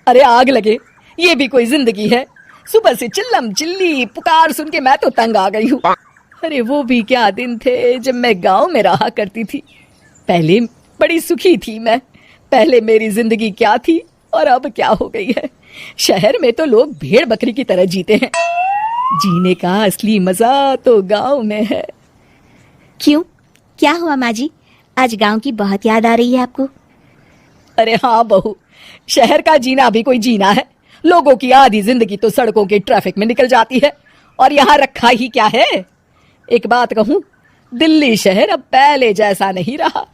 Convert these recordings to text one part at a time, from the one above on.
अरे आग लगे, ये भी कोई जिंदगी है? सुबह से चिल्लम चिल्ली पुकार सुन के मैं तो तंग आ गई हूँ। अरे वो भी क्या दिन थे जब मैं गांव में रहा करती थी। पहले बड़ी सुखी थी मैं। पहले मेरी जिंदगी क्या थी और अब क्या हो गई है। शहर में तो लोग भेड़ बकरी की तरह जीते हैं। जीने का असली मजा तो गांव में है। क्यों, क्या हुआ माँ जी? आज गांव की बहुत याद आ रही है आपको? अरे हाँ बहू, शहर का जीना भी कोई जीना है? लोगों की आधी जिंदगी तो सड़कों के ट्रैफिक में निकल जाती है और यहाँ रखा ही क्या है। एक बात कहूँ, दिल्ली शहर अब पहले जैसा नहीं रहा।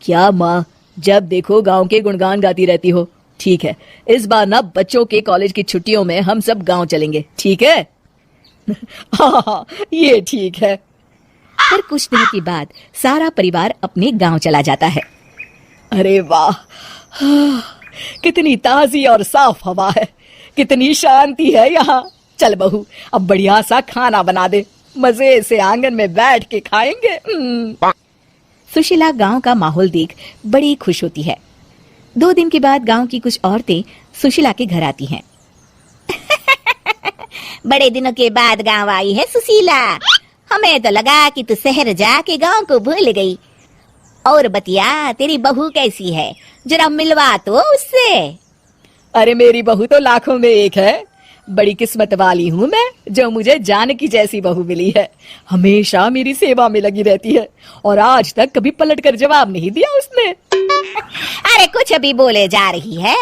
क्या माँ, जब देखो गांव के गुणगान गाती रहती हो। ठीक है, इस बार ना बच्चों के कॉलेज की छुट्टियों में हम सब गांव चलेंगे, ठीक है? हाँ, ये ठीक है। फिर कुछ दिनों के बाद सारा परिवार अपने गांव चला जाता है। अरे वाह, कितनी ताजी और साफ हवा है, कितनी शांति है यहाँ। चल बहू, अब बढ़िया सा खाना बना दे, मजे से आंगन में बैठ के खाएंगे। सुशीला गांव का माहौल देख बड़ी खुश होती है। 2 दिन के बाद गांव की कुछ औरतें सुशीला के घर आती हैं। बड़े दिनों के बाद गांव आई है सुशीला। हमें तो लगा कि तू शहर जाके गांव को भूल गई। और बतिया, तेरी बहू कैसी है? जरा मिलवा तो उससे। अरे मेरी बहू तो लाखों में एक है। बड़ी किस्मत वाली हूँ मैं जो मुझे जानकी जैसी बहू मिली है। हमेशा मेरी सेवा में लगी रहती है और आज तक कभी पलट कर जवाब नहीं दिया उसने। अरे कुछ अभी बोले जा रही है।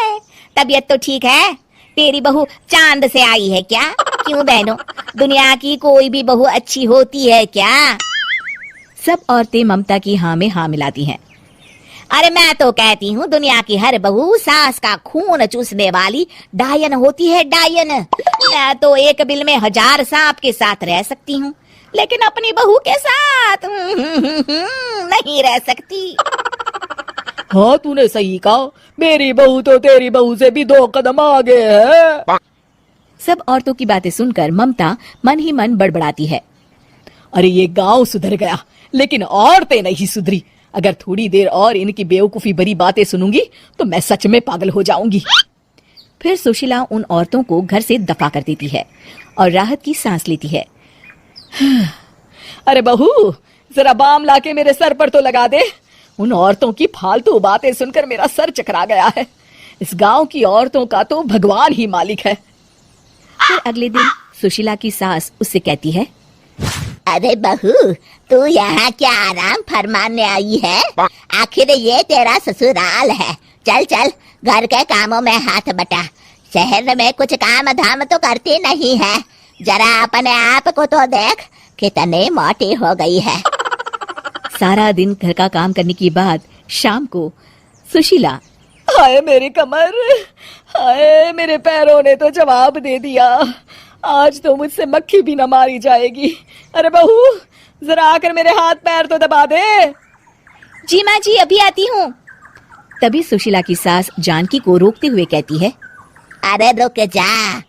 तबीयत तो ठीक है? तेरी बहू चांद से आई है क्या? क्यों बहनों, दुनिया की कोई भी बहू अच्छी होती है क्या? सब औरतें ममता की हाँ में हाँ मिलाती हैं। अरे मैं तो कहती हूँ दुनिया की हर बहू सास का खून चूसने वाली डायन होती है, डायन। मैं तो एक बिल में 1000 सांप के साथ रह सकती हूँ, लेकिन अपनी बहू के साथ नहीं रह सकती। हाँ, तूने सही कहा। मेरी बहू तो तेरी बहू से भी 2 कदम आगे है। सब औरतों की बातें सुनकर ममता मन ही मन बड़बड़ाती है। अरे ये गांव सुधर गया, लेकिन औरतें नहीं सुधरी। अगर थोड़ी देर और इनकी बेवकूफी भरी बातें सुनूंगी तो मैं सच में पागल हो जाऊंगी। फिर सुशीला उन औरतों को घर से दफा कर देती है और राहत की सांस लेती है। अरे बहू, जरा बाम लाके मेरे सर पर तो लगा दे। उन औरतों की फालतू बातें सुनकर मेरा सर चकरा गया है। इस गांव की औरतों का तो भगवान ही मालिक है। फिर अगले दिन सुशीला की सास उससे कहती है, अरे बहू, तू यहाँ क्या आराम फरमाने आई है? आखिर ये तेरा ससुराल है। चल चल, घर के कामों में हाथ बटा। शहर में कुछ काम धाम तो करती नहीं है। जरा अपने आप को तो देख, कितनी मोटी हो गई है। सारा दिन घर का काम करने के बाद शाम को सुशीला, हाय मेरी कमर, हाय मेरे पैरों ने तो जवाब दे दिया। आज तो मुझसे मक्खी भी न मारी जाएगी। अरे बहू, जरा आकर मेरे हाथ पैर तो दबा दे। जी माँ जी, अभी आती हूँ। तभी सुशीला की सास जानकी को रोकते हुए कहती है, अरे रुक जा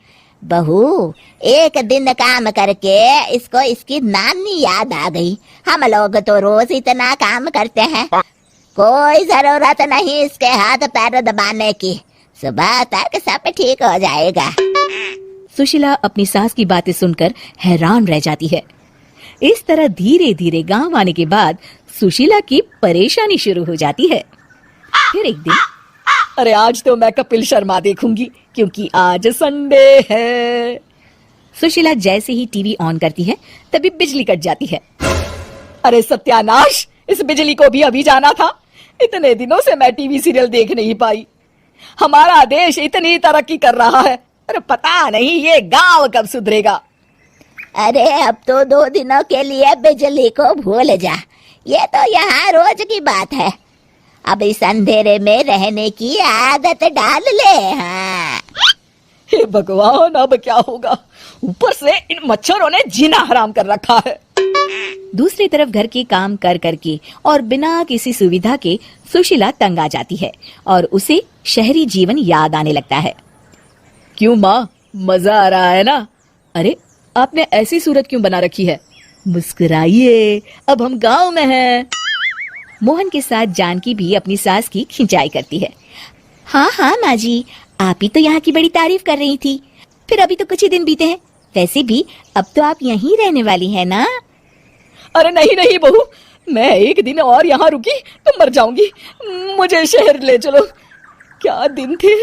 बहू, एक दिन काम करके इसको इसकी नानी याद आ गई। हम लोग तो रोज इतना काम करते हैं, कोई जरूरत नहीं इसके हाथ पैर दबाने की। सुबह तक सब ठीक हो जाएगा। सुशीला अपनी सास की बातें सुनकर हैरान रह जाती है। इस तरह धीरे धीरे गांव आने के बाद सुशीला की परेशानी शुरू हो जाती है। फिर एक दिन, अरे आज तो मैं कपिल शर्मा देखूंगी क्योंकि आज संडे है। सुशीला जैसे ही टीवी ऑन करती है तभी बिजली कट जाती है। अरे सत्यानाश, इस बिजली को भी अभी जाना था। इतने दिनों से मैं टीवी सीरियल देख नहीं पाई। हमारा देश इतनी तरक्की कर रहा है, अरे पता नहीं ये गांव कब सुधरेगा। अरे अब तो 2 दिनों के लिए बिजली को भूल जा, ये तो यहाँ रोज की बात है। अब इस अंधेरे में रहने की आदत डाल ले। हाँ। हे भगवान, अब क्या होगा? ऊपर से इन मच्छरों ने जीना हराम कर रखा है। दूसरी तरफ घर के काम कर करके और बिना किसी सुविधा के सुशीला तंग आ जाती है और उसे शहरी जीवन याद आने लगता है। क्यों माँ, मजा आ रहा है ना? अरे आपने ऐसी सूरत क्यों बना रखी है? मुस्कुराइए, अब हम गांव में हैं। मोहन के साथ जानकी भी अपनी सास की खिंचाई करती है। हाँ हाँ माँ जी, आप ही तो यहाँ की बड़ी तारीफ कर रही थी। फिर अभी तो कुछ ही दिन बीते हैं, वैसे भी अब तो आप यहीं रहने वाली है ना? अरे नहीं नहीं बहू, मैं एक दिन और यहाँ रुकी तो मर जाऊंगी। मुझे शहर ले चलो। क्या दिन थे,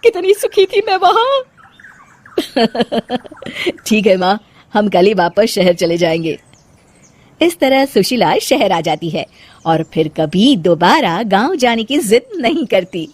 कितनी सुखी थी मैं वहां। ठीक है माँ, हम कल ही वापस शहर चले जाएंगे। इस तरह सुशीला शहर आ जाती है और फिर कभी दोबारा गांव जाने की जिद नहीं करती।